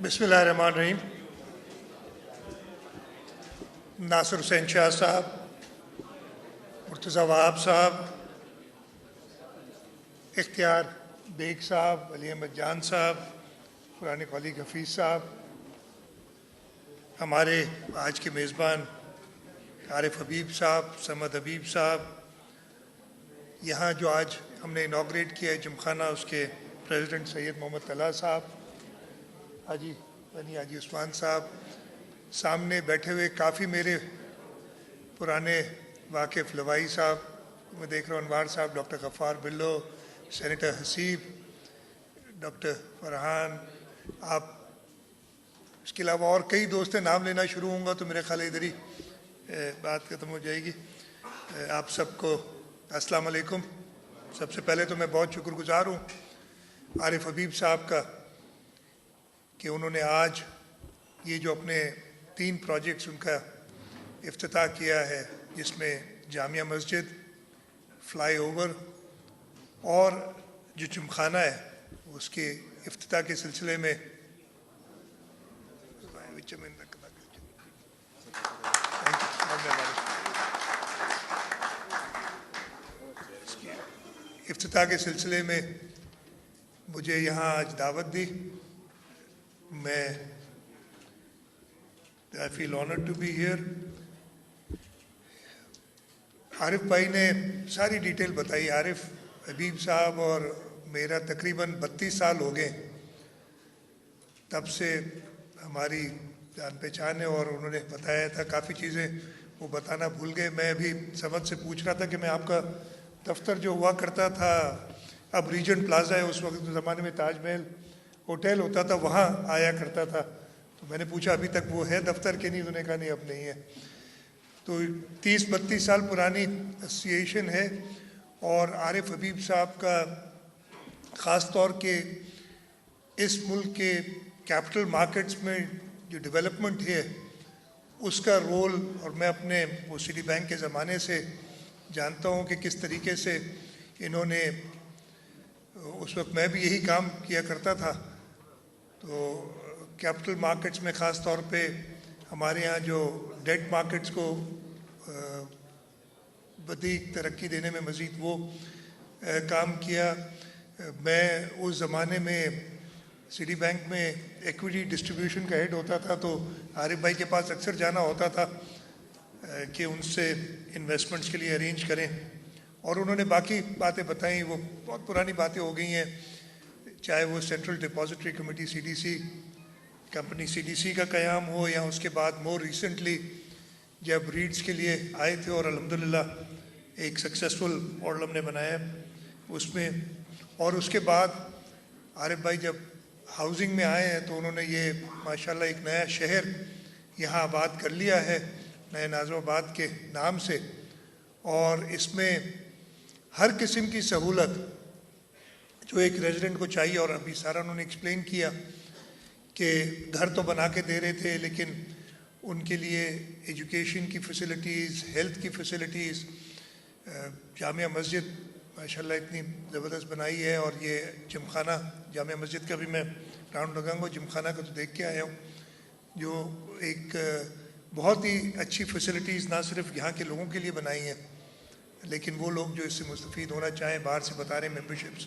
बिस्मिल्लाहिर्रहमानिर्रहीम। नासिर हुसैन शाह साहब, मुर्तज़ा वहाब साहब, इख्तियार बेग साहब, अली अहमद जान साहब, पुराने कॉलीग हफीज़ साहब, हमारे आज के मेज़बान आरिफ हबीब साहब, समद हबीब साहब, यहाँ जो आज हमने इनाग्रेट किया है जिमखाना, उसके प्रेसिडेंट सैयद मोहम्मद तला साहब, हाजी बनी हाजी उस्मान साहब, सामने बैठे हुए काफ़ी मेरे पुराने वाकिफ़ लवाई साहब, मैं देख रहा हूँ अनवार साहब, डॉक्टर गफ़ार बिल्लो, सेनेटर हसीब, डॉक्टर फरहान, आप, इसके अलावा और कई दोस्त हैं। नाम लेना शुरू होऊंगा तो मेरे ख्याल इधर ही बात ख़त्म हो जाएगी। आप सबको अस्सलाम वालेकुम। सबसे पहले तो मैं बहुत शुक्रगुज़ार हूँ आरिफ हबीब साहब का कि उन्होंने आज ये जो अपने 3 प्रोजेक्ट्स उनका इफ्तिताह किया है, जिसमें जामिया मस्जिद, फ्लाईओवर और जो जिमखाना है उसके इफ्तिताह के सिलसिले में मुझे यहाँ आज दावत दी। मैं I feel honored to be here। Arif भाई ने सारी डिटेल बताई। आरिफ हबीब साहब और मेरा तकरीबन 32 साल हो गए, तब से हमारी जान पहचान है, और उन्होंने बताया था काफ़ी चीज़ें वो बताना भूल गए। मैं अभी समझ से पूछ रहा था कि मैं आपका दफ्तर जो हुआ करता था, अब रीजेंट प्लाजा है, उस वक्त ज़माने में ताजमहल होटल होता था, वहाँ आया करता था। तो मैंने पूछा अभी तक वो है दफ्तर के? नहीं, उन्होंने कहा नहीं अब नहीं है। तो 30-32 साल पुरानी एसोसिएशन है। और आरिफ हबीब साहब का ख़ास तौर के इस मुल्क के कैपिटल मार्केट्स में जो डेवलपमेंट है उसका रोल, और मैं अपने वो सिटी बैंक के ज़माने से जानता हूँ कि किस तरीके से इन्होंने, उस वक्त मैं भी यही काम किया करता था। तो कैपिटल मार्केट्स में ख़ास तौर पे हमारे यहाँ जो डेट मार्केट्स को अधिक तरक्की देने में मज़ीद वो काम किया। मैं उस ज़माने में सिटी बैंक में इक्विटी डिस्ट्रीब्यूशन का हेड होता था, तो आरिफ भाई के पास अक्सर जाना होता था कि उनसे इन्वेस्टमेंट्स के लिए अरेंज करें। और उन्होंने बाकी बातें बताई, वो बहुत पुरानी बातें हो गई हैं, चाहे वो central depository committee CDC company CDC का क़याम हो, या उसके बाद मोर रिसेंटली जब रीड्स के लिए आए थे और अल्हम्दुलिल्लाह एक सक्सेसफुल मॉडल हमने बनाया उसमें। और उसके बाद आरिफ भाई जब हाउसिंग में आए हैं तो उन्होंने ये माशाल्लाह एक नया शहर यहाँ आबाद कर लिया है, नए नाज़िमाबाद के नाम से। और इसमें हर किस्म की सहूलत जो एक रेजिडेंट को चाहिए, और अभी सारा उन्होंने एक्सप्लेन किया कि घर तो बना के दे रहे थे, लेकिन उनके लिए एजुकेशन की फ़ैसिलिटीज़, हेल्थ की फ़ैसिलिटीज़, जामिया मस्जिद माशाल्लाह इतनी ज़बरदस्त बनाई है। और ये जिमखाना, जामिया मस्जिद का भी मैं राउंड लगाऊंगा, जिमखाना का तो देख के आया हूँ, जो एक बहुत ही अच्छी फ़ैसिलिटीज़ ना सिर्फ यहाँ के लोगों के लिए बनाई हैं, लेकिन वो लोग जो इससे मुस्तफ़ीद होना चाहें, बाहर से बता रहे हैं मेम्बरशिप्स